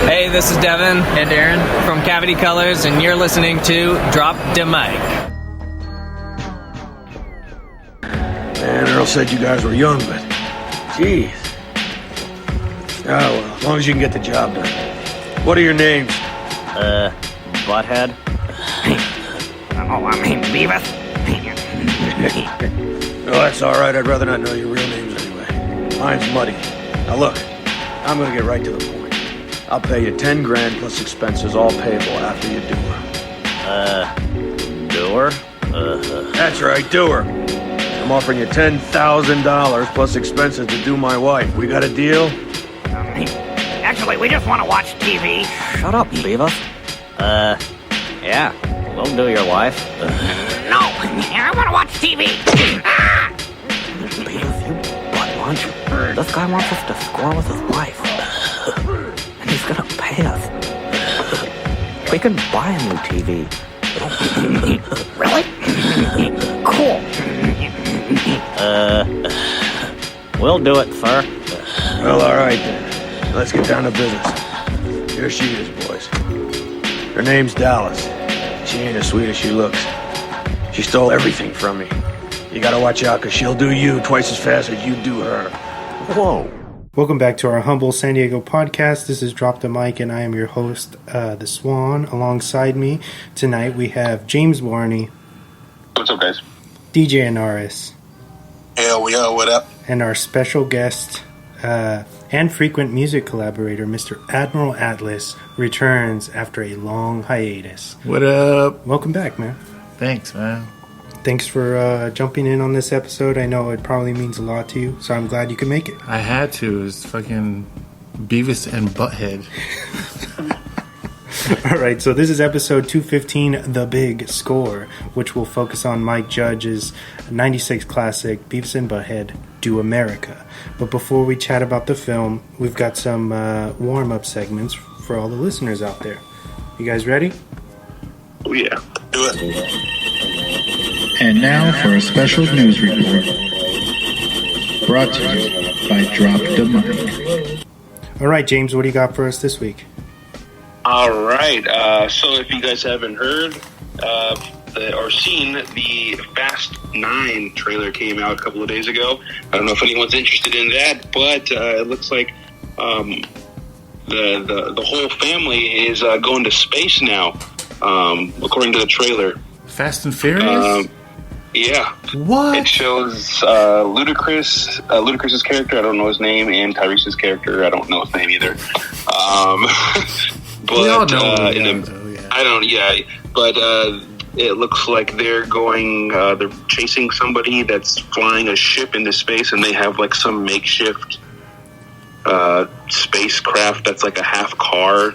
Hey, this is Devin and Aaron from Cavity Colors, and you're listening to Drop the Mic. Man, Earl said you guys were young, but jeez. Oh, well, as long as you can get the job done. What are your names? Butthead. Beavis. Oh, that's all right. I'd rather not know your real names anyway. Mine's Muddy. Now look, I'm gonna get right to the point. I'll pay you 10 grand plus expenses, all payable after you do her. Do her? That's right, do her. I'm offering you $10,000 plus expenses to do my wife. We got a deal? Actually, we just want to watch TV. Shut up, Beavis. Yeah. We'll do your wife. No, I want to watch TV. Beavis, you butt lunch. This guy wants us to score with his wife. And he's gonna pay us. We can buy a new TV. Really? Cool. We'll do it, sir. Well, all right then. Let's get down to business. Here she is, boys. Her name's Dallas. She ain't as sweet as she looks. She stole everything from me. You gotta watch out, because she'll do you twice as fast as you do her. Whoa. Welcome back to our humble San Diego podcast. This is Drop the Mic, and I am your host, The Swan. Alongside me tonight, we have James Warney. What's up, guys? DJ Anaris. Hell, what up? And our special guest and frequent music collaborator, Mr. Admiral Atlas, returns after a long hiatus. What up? Welcome back, man. Thanks, man. Thanks for jumping in on this episode. I know it probably means a lot to you, so I'm glad you could make it. I had to. It was fucking Beavis and Butthead. All right, so this is episode 215, The Big Score, which will focus on Mike Judge's 96 classic, Beavis and Butthead, Do America. But before we chat about the film, we've got some warm-up segments for all the listeners out there. You guys ready? Oh, yeah. Do it. And now for a special news report. Brought to you by Drop the Mic. All right, James, what do you got for us this week? All right. So if you guys haven't heard or seen, the Fast 9 trailer came out a couple of days ago. I don't know if anyone's interested in that, but it looks like the whole family is going to space now, according to the trailer. Fast and Furious? Yeah. What? It shows Ludacris's character, I don't know his name, and Tyrese's character, I don't know his name either. But we all know but it looks like they're chasing somebody that's flying a ship into space, and they have like some makeshift spacecraft that's like a half car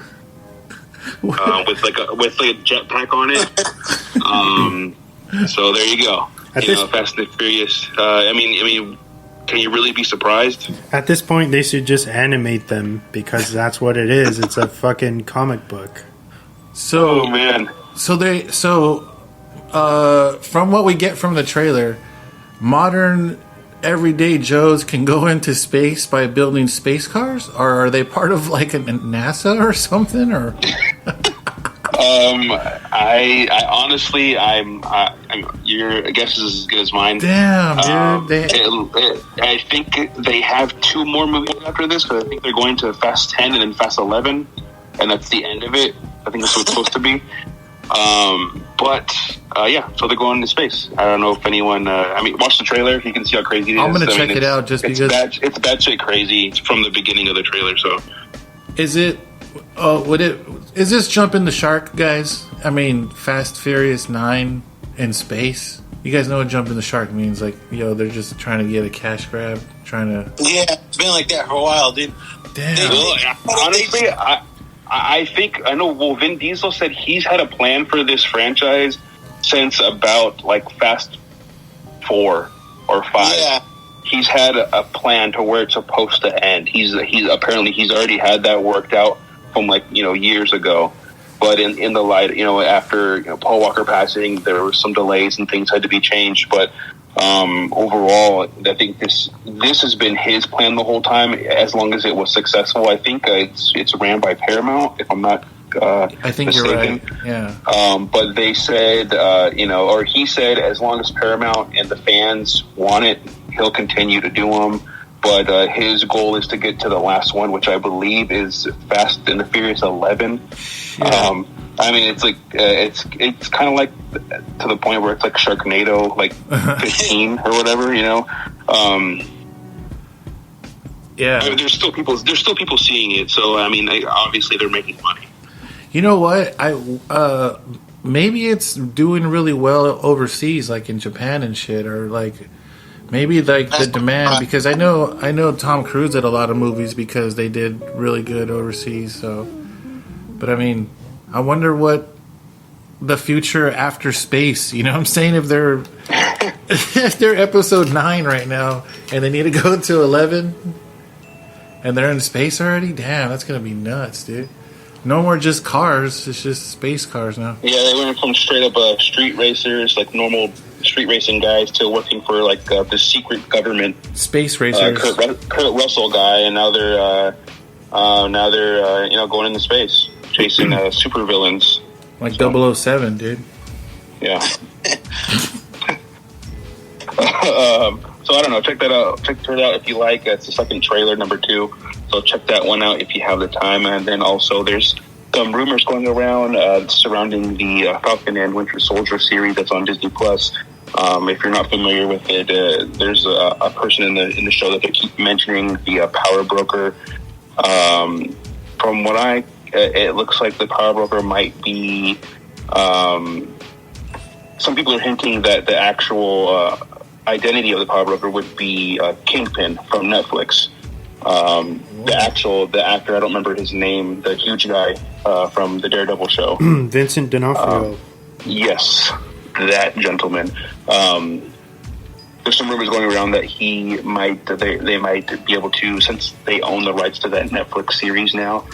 with a jetpack on it. So there you go. Fast and Furious. I mean, can you really be surprised? At this point, they should just animate them, because that's what it is. It's a fucking comic book. So, oh, man. From what we get from the trailer, modern everyday Joes can go into space by building space cars? Or are they part of like a NASA or something? Or I honestly, your guess is as good as mine. Damn, dude. I think they have 2 more movies after this, because I think they're going to Fast 10 and then Fast 11, and that's the end of it. I think that's what it's supposed to be. So they're going into space. I don't know if anyone. Watch the trailer. You can see how crazy it is. I'm gonna check it out just because it's batshit crazy. It's from the beginning of the trailer. So, is it? Is this jumping the shark, guys? I mean, Fast Furious 9 in space. You guys know what jumping the shark means? Like, they're just trying to get a cash grab, Yeah, it's been like that for a while, dude. Damn. Honestly, I think I know. Well, Vin Diesel said he's had a plan for this franchise since about like Fast 4 or 5. Yeah. He's had a plan to where it's supposed to end. He's already had that worked out from years ago. But in the light, after Paul Walker passing, there were some delays and things had to be changed. But overall, I think this has been his plan the whole time. As long as it was successful, I think it's ran by Paramount, if I'm not. I think mistaken. You're right. Yeah. But they said, or he said, as long as Paramount and the fans want it, he'll continue to do them. But his goal is to get to the last one, which I believe is Fast and the Furious 11. Yeah. I mean, it's like it's kind of like to the point where it's like Sharknado, like 15 or whatever, you know. Yeah. There's still people seeing it, so I mean, obviously they're making money. You know what? Maybe it's doing really well overseas, like in Japan and shit, or like maybe like the demand, because I know Tom Cruise did a lot of movies because they did really good overseas. So, but I mean, I wonder what the future after space. You know what I'm saying? If they're episode 9 right now and they need to go to 11 and they're in space already, damn, that's gonna be nuts, dude. No more just cars. It's just space cars now. Yeah, they went from straight up street racers, like normal street racing guys, to working for like the secret government space racers. Kurt Russell guy, and now they're going into space chasing super villains like 007, dude. Yeah. So I don't know. Check that out. Check it out if you like. It's the second trailer, number 2. So check that one out if you have the time. And then also there's some rumors going around surrounding the Falcon and Winter Soldier series that's on Disney Plus. If you're not familiar with it, there's a person in the show that they keep mentioning, the Power Broker. From what it looks like the Power Broker might be. Some people are hinting that the actual identity of the Power Broker would be Kingpin from Netflix. The actor, I don't remember his name, the huge guy from the Daredevil show. Vincent D'Onofrio. Yes, that gentleman. There's some rumors going around that they might be able to, since they own the rights to that Netflix series now,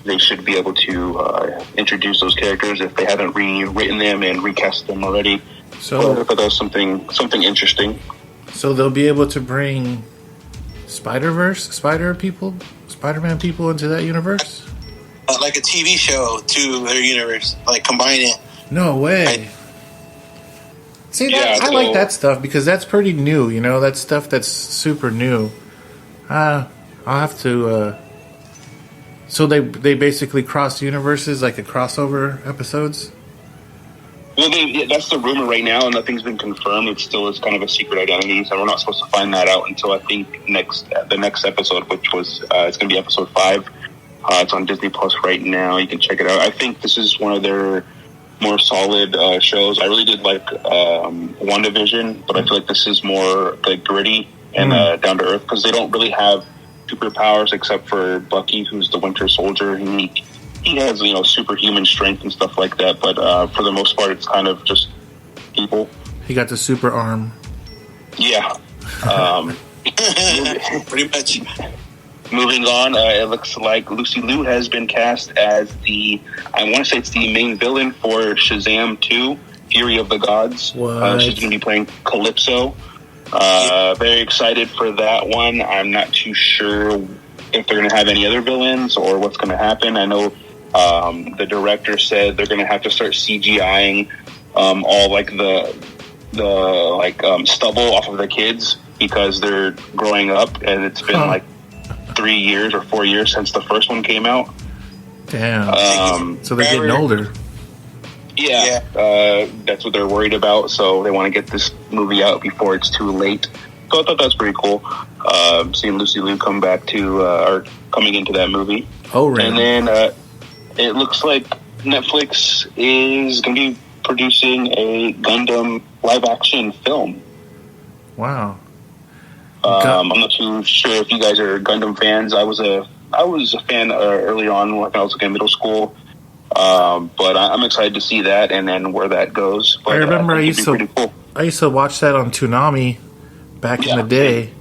they should be able to introduce those characters if they haven't rewritten them and recast them already. So I thought that was something interesting. So they'll be able to bring Spider-Man people into that universe? Like a TV show to their universe, like combine it. No way. I like that stuff because that's pretty new, you know, that's stuff that's super new. I'll have to so they basically cross universes, like a crossover episodes? Well, that's the rumor right now, and nothing's been confirmed. It still is kind of a secret identity, so we're not supposed to find that out until I think the next episode, which was it's going to be episode 5. It's on Disney Plus right now. You can check it out. I think this is one of their more solid shows. I really did like WandaVision, but I feel like this is more like gritty and down to earth because they don't really have superpowers except for Bucky, who's the Winter Soldier. He has, superhuman strength and stuff like that, but for the most part, it's kind of just people. He got the super arm. Yeah. Pretty much. Moving on, it looks like Lucy Liu has been cast as I want to say it's the main villain for Shazam 2, Fury of the Gods. She's going to be playing Calypso. Very excited for that one. I'm not too sure if they're going to have any other villains or what's going to happen. I know the director said they're going to have to start CGIing all like the stubble off of the kids because they're growing up, and it's been like 3 years or 4 years since the first one came out. Damn. So they're getting older. Yeah. That's what they're worried about. So they want to get this movie out before it's too late. So I thought that's pretty cool. Seeing Lucy Liu coming into that movie. Oh, right. And then it looks like Netflix is going to be producing a Gundam live-action film. Wow. I'm not too sure if you guys are Gundam fans. I was a fan early on when I was in middle school. But I'm excited to see that and then where that goes. But, I remember I used to watch that on Toonami back in the day.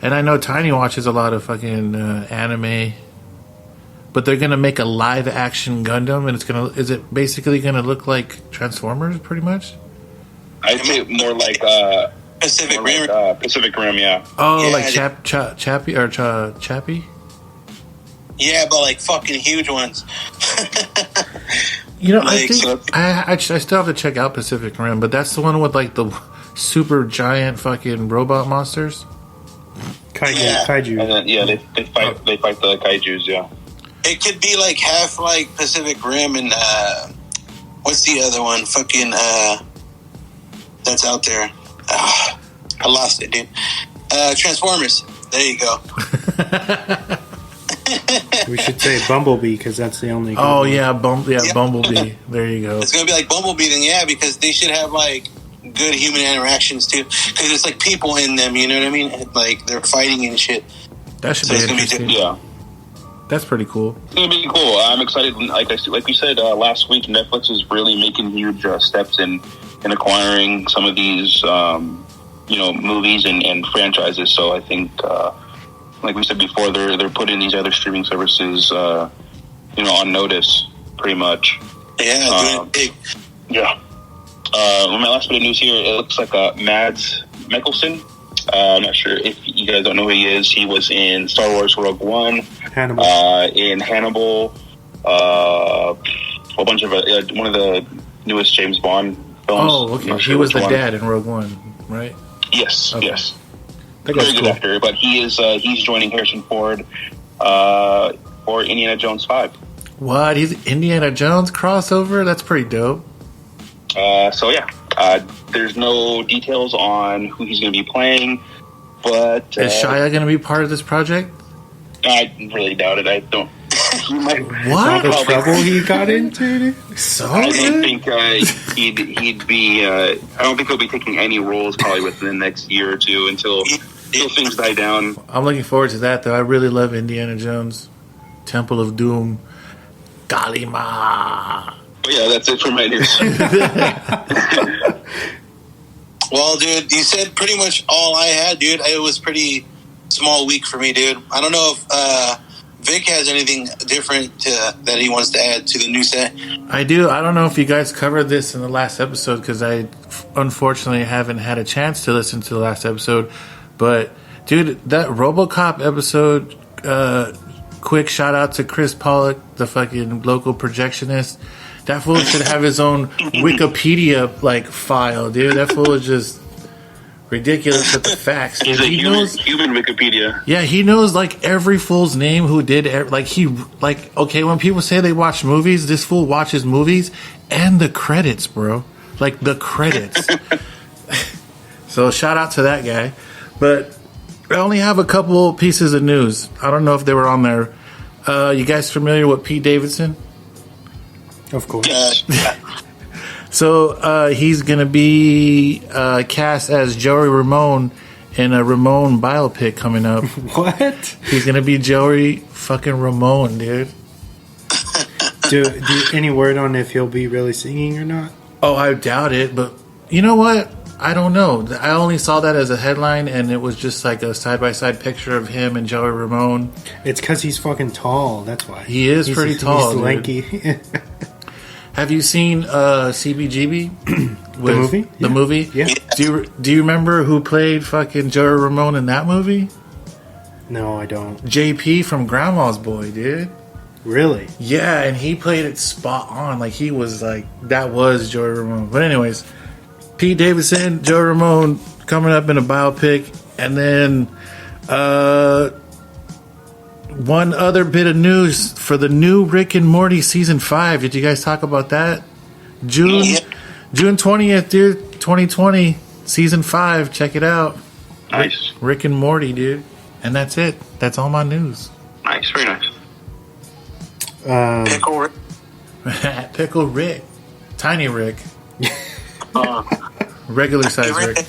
And I know Tiny watches a lot of fucking anime. But they're going to make a live action Gundam, and is it basically going to look like Transformers pretty much? I'd say more like Pacific More Rim. like, Pacific Rim, yeah. Oh, Yeah, like Chappie or Chappie? Yeah, but like fucking huge ones. You know, I Like, think so- I still have to check out Pacific Rim, but that's the one with like the super giant fucking robot monsters. Kaiju. And then, yeah, they fight the kaijus, yeah. It could be like half like Pacific Rim and what's the other one? Fucking that's out there. I lost it, dude. Transformers. There you go. We should say Bumblebee because that's the only. good Oh one. yeah, Bumblebee. There you go. It's gonna be like Bumblebee, then yeah, because they should have like good human interactions too, because it's like people in them. You know what I mean? Like they're fighting and shit. That should So be it's gonna be interesting. Yeah. That's pretty cool. It's gonna be cool. I'm excited. Like we said last week, Netflix is really making huge steps in acquiring some of these, movies and franchises. So I think, like we said before, they're putting these other streaming services, on notice, pretty much. Yeah, doing it big. Yeah. My last bit of news here, it looks like Mads Mikkelsen. I'm not sure if you guys don't know who he is. He was in Star Wars Rogue One, Hannibal. in Hannibal, a bunch of one of the newest James Bond films. Oh, I'm okay. not He sure was which the one. dad in Rogue One, right? Yes, Okay. yes. That guy's Very good cool. actor, but he's joining Harrison Ford for Indiana Jones 5. What? He's Indiana Jones crossover? That's pretty dope. There's no details on who he's going to be playing, but Is Shia going to be part of this project? I really doubt it. I don't. He might. All the What? trouble he got into. So I don't good? think he'd be. I don't think he'll be taking any roles probably within the next year or two until things die down. I'm looking forward to that, though. I really love Indiana Jones. Temple of Doom. Galima. But yeah, that's it for my news. Well, dude, you said pretty much all I had, dude. It was pretty small week for me, dude. I don't know if Vic has anything different that he wants to add to the new set. I do. I don't know if you guys covered this in the last episode because I unfortunately haven't had a chance to listen to the last episode. But, dude, that RoboCop episode, quick shout out to Chris Pollock, the fucking local projectionist. That fool should have his own Wikipedia file, dude. That fool is just ridiculous with the facts. Dude. He's a He human, knows, human Wikipedia. yeah, he knows every fool's name who did okay, when people say they watch movies, this fool watches movies and the credits, bro. The credits. So shout out to that guy. But I only have a couple pieces of news. I don't know if they were on there. You guys familiar with Pete Davidson? Of course. So he's going to be cast as Joey Ramone in a Ramone biopic coming up. What? He's going to be Joey fucking Ramone, dude. Do any word on if he'll be really singing or not? Oh, I doubt it, but you know what? I don't know. I only saw that as a headline, and it was just like a side-by-side picture of him and Joey Ramone. It's because he's fucking tall. That's why. He is pretty tall, He's dude. lanky. Have you seen CBGB? The movie? The movie? Yeah. Do you remember who played fucking Joey Ramone in that movie? No, I don't. JP from Grandma's Boy, dude. Really? Yeah, and he played it spot on. He was that was Joey Ramone. But anyways, Pete Davidson, Joey Ramone coming up in a biopic. And then one other bit of news for the new Rick and Morty season 5. Did you guys talk about that? June 20th, dude, 2020, season 5. Check it out. Nice. Rick and Morty, dude. And that's it. That's all my news. Nice, very nice. Pickle Rick. Pickle Rick. Tiny Rick. Regular size Rick.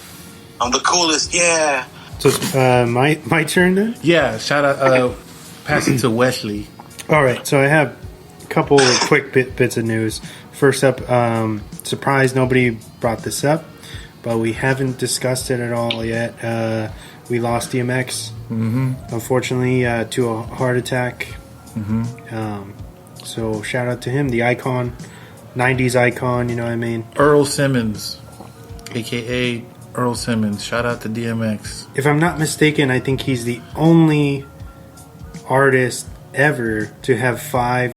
I'm the coolest, yeah. So my turn then? Yeah, shout out. Pass it to Wesley. All right, so I have a couple of quick bits of news. First up, surprise, nobody brought this up, but we haven't discussed it at all yet. We lost DMX, unfortunately, to a heart attack. So shout out to him, the icon, 90s icon, you know what I mean? Earl Simmons, a.k.a. Earl Simmons. Shout out to DMX. If I'm not mistaken, I think he's the only artist ever to have 5